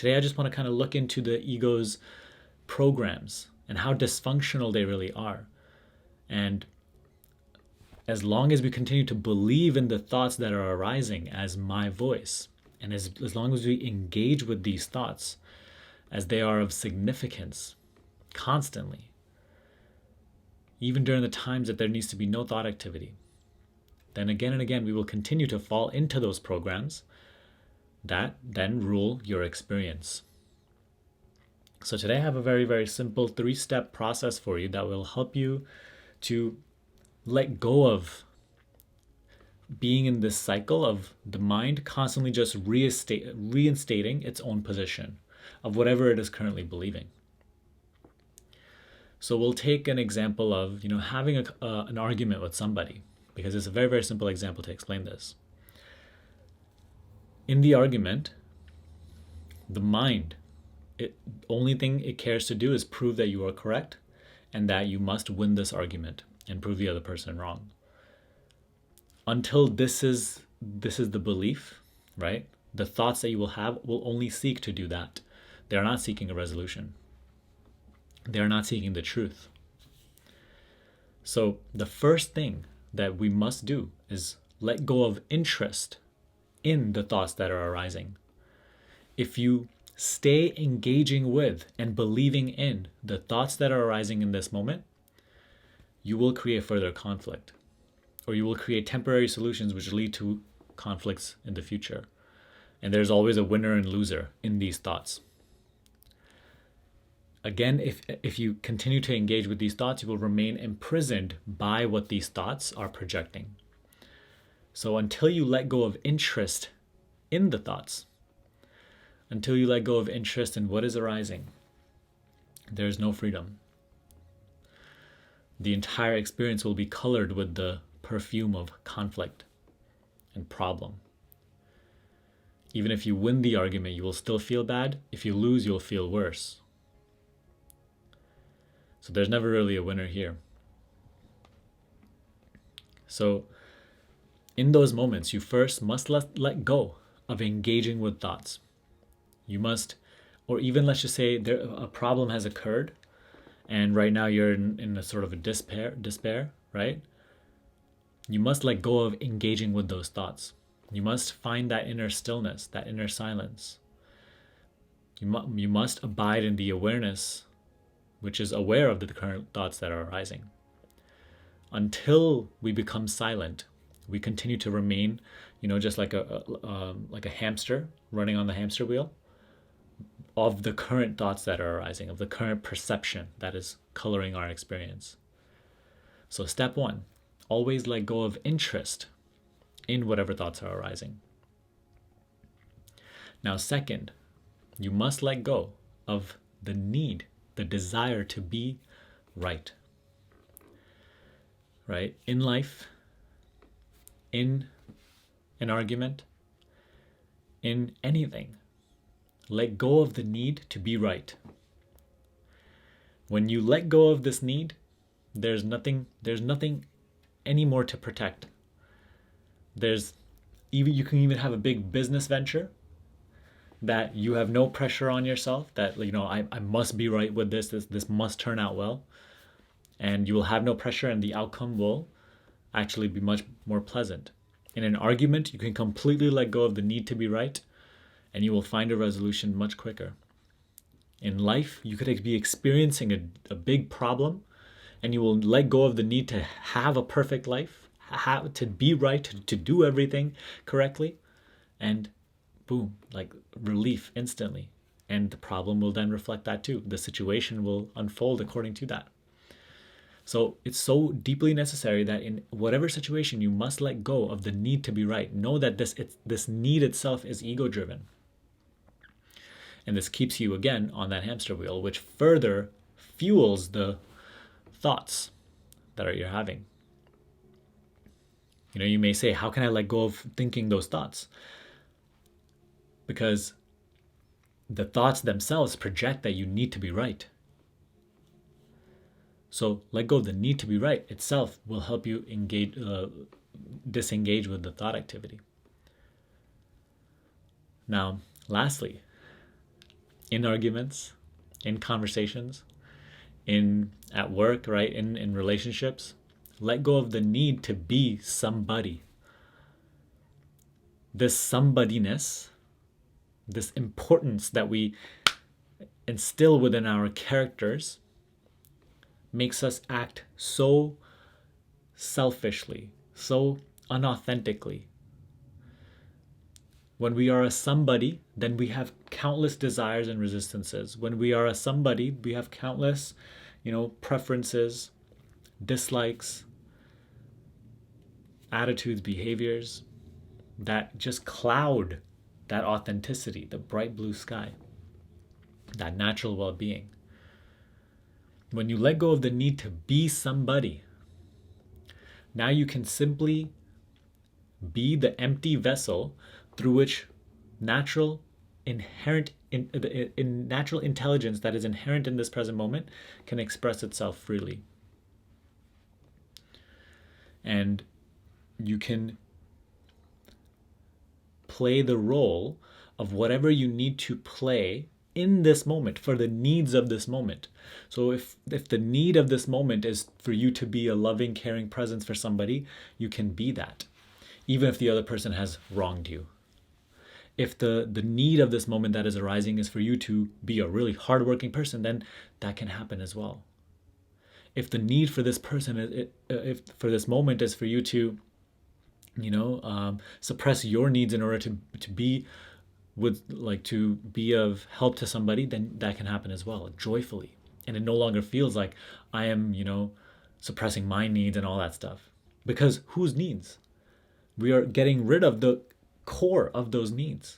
Today, I just want to kind of look into the ego's programs and how dysfunctional they really are. And as long as we continue to believe in the thoughts that are arising as my voice, and as long as we engage with these thoughts as they are of significance constantly, even during the times that there needs to be no thought activity, then again and again we will continue to fall into those programs that then rule your experience. So today I have a very, very simple 3-step process for you that will help you to let go of being in this cycle of the mind constantly just reinstating its own position of whatever it is currently believing. So we'll take an example of having an argument with somebody, because it's a very, very simple example to explain this. In the argument, the mind, only thing it cares to do is prove that you are correct and that you must win this argument and prove the other person wrong. Until this is the belief, right? The thoughts that you will have will only seek to do that. They are not seeking a resolution. They are not seeking the truth. So the first thing that we must do is let go of interest in the thoughts that are arising. If you stay engaging with and believing in the thoughts that are arising in this moment, you will create further conflict, or you will create temporary solutions which lead to conflicts in the future. And there's always a winner and loser in these thoughts. Again, if you continue to engage with these thoughts, you will remain imprisoned by what these thoughts are projecting. So until you let go of interest in the thoughts, until you let go of interest in what is arising, there's no freedom. The entire experience will be colored with the perfume of conflict and problem. Even if you win the argument, you will still feel bad. If you lose, you'll feel worse. So there's never really a winner here. So in those moments, you first must let go of engaging with thoughts. You must, or even let's just say a problem has occurred, and right now you're in a sort of a despair, right? You must let go of engaging with those thoughts. You must find that inner stillness, that inner silence. You must abide in the awareness, which is aware of the current thoughts that are arising. Until we become silent, we continue to remain, just like a hamster running on the hamster wheel of the current thoughts that are arising, of the current perception that is coloring our experience. So step 1, always let go of interest in whatever thoughts are arising. Now, second, you must let go of the need, the desire to be right. Right? In life, in an argument, in anything, let go of the need to be right. When you let go of this need, there's nothing anymore to protect. You can even have a big business venture that you have no pressure on yourself that I must be right with this must turn out well, and you will have no pressure, and the outcome will actually be much more pleasant. In an argument, you can completely let go of the need to be right, and you will find a resolution much quicker. In life, you could be experiencing a big problem, and you will let go of the need to have a perfect life, to be right, to do everything correctly, and boom, like relief instantly. And the problem will then reflect that too. The situation will unfold according to that. So it's so deeply necessary that in whatever situation, you must let go of the need to be right. Know that this need itself is ego-driven. And this keeps you, again, on that hamster wheel, which further fuels the thoughts that you're having. You may say, how can I let go of thinking those thoughts? Because the thoughts themselves project that you need to be right. So let go of the need to be right itself will help you disengage with the thought activity. Now, lastly, in arguments, in conversations, in at work, right? In relationships. Let go of the need to be somebody. This somebodyness, this importance that we instill within our characters makes us act so selfishly, so unauthentically. When we are a somebody, then we have countless desires and resistances. When we are a somebody, we have countless, preferences, dislikes, attitudes, behaviors that just cloud that authenticity, the bright blue sky, that natural well-being. When you let go of the need to be somebody, now you can simply be the empty vessel through which natural inherent in natural intelligence that is inherent in this present moment can express itself freely. And you can play the role of whatever you need to play in this moment for the needs of this moment. So if the need of this moment is for you to be a loving, caring presence for somebody, you can be that, even if the other person has wronged you. If the need of this moment that is arising is for you to be a really hardworking person, then that can happen as well. If the need for this person, if for this moment is for you to, suppress your needs in order to be to be of help to somebody, then that can happen as well, joyfully. And it no longer feels like I am, suppressing my needs and all that stuff. Because whose needs? We are getting rid of the core of those needs.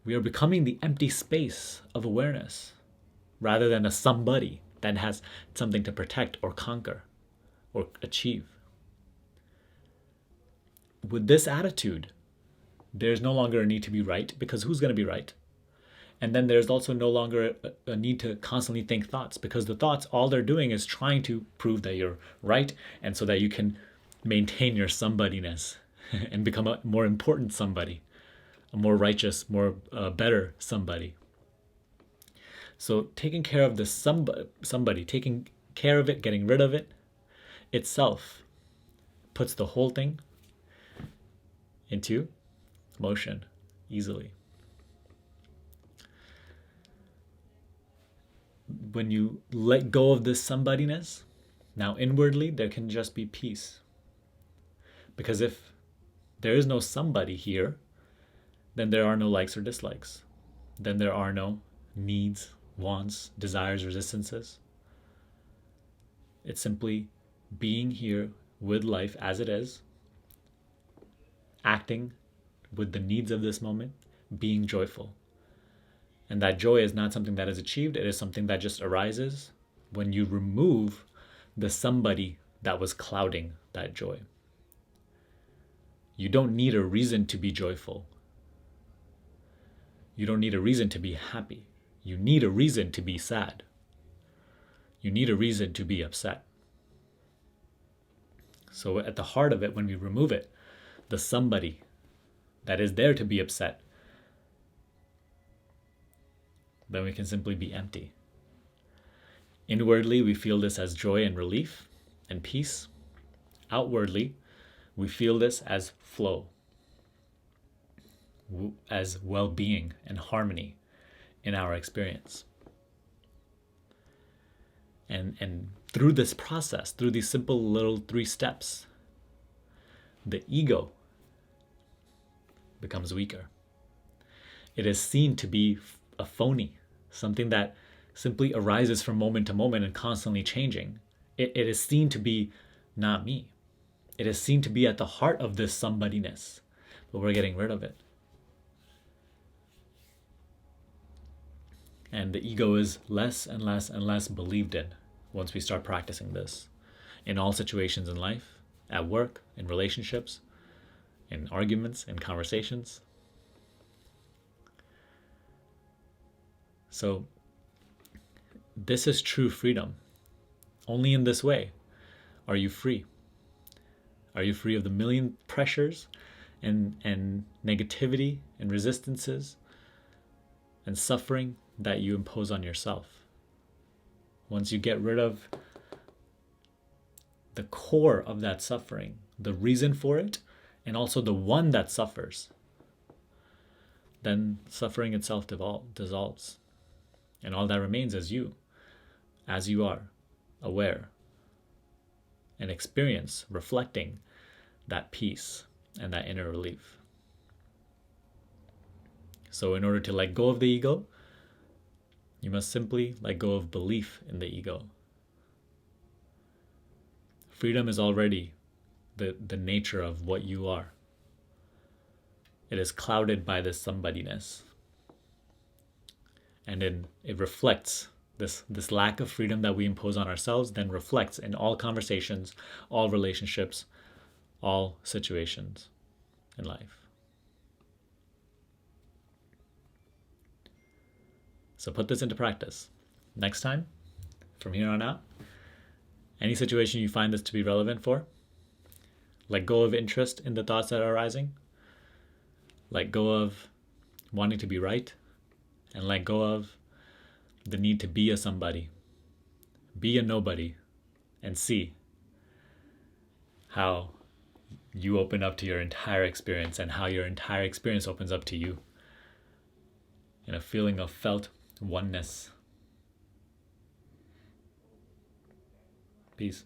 We are becoming the empty space of awareness rather than a somebody that has something to protect or conquer or achieve. With this attitude, there's no longer a need to be right, because who's going to be right? And then there's also no longer a need to constantly think thoughts, because the thoughts, all they're doing is trying to prove that you're right, and so that you can maintain your somebodyness and become a more important somebody, a more righteous, more better somebody. So taking care of the somebody, taking care of it, getting rid of it itself puts the whole thing into motion easily. When you let go of this somebodyness, now inwardly there can just be peace. Because if there is no somebody here, then there are no likes or dislikes. Then there are no needs, wants, desires, resistances. It's simply being here with life as it is, acting with the needs of this moment, being joyful. And that joy is not something that is achieved, it is something that just arises when you remove the somebody that was clouding that joy. You don't need a reason to be joyful. You don't need a reason to be happy. You need a reason to be sad. You need a reason to be upset. So at the heart of it, when we remove it, the somebody that is there to be upset, then we can simply be empty. Inwardly, we feel this as joy and relief and peace. Outwardly, we feel this as flow, as well-being and harmony in our experience. And through this process, through these simple little 3 steps, the ego becomes weaker. It is seen to be a phony, something that simply arises from moment to moment and constantly changing. It is seen to be not me. It is seen to be at the heart of this somebodyness, but we're getting rid of it. And the ego is less and less and less believed in once we start practicing this. In all situations in life, at work, in relationships, in arguments, in conversations. So this is true freedom. Only in this way are you free. Are you free of the million pressures and negativity and resistances and suffering that you impose on yourself. Once you get rid of the core of that suffering, the reason for it, and also the one that suffers, then suffering itself dissolves. And all that remains is you, as you are, aware, and experience, reflecting that peace and that inner relief. So in order to let go of the ego, you must simply let go of belief in the ego. Freedom is already the nature of what you are. It is clouded by this somebodyness. And then it reflects this lack of freedom that we impose on ourselves, then reflects in all conversations, all relationships, all situations in life. So put this into practice. Next time, from here on out, any situation you find this to be relevant for, let go of interest in the thoughts that are arising, let go of wanting to be right, and let go of the need to be a somebody. Be a nobody, and see how you open up to your entire experience and how your entire experience opens up to you in a feeling of felt oneness. Peace.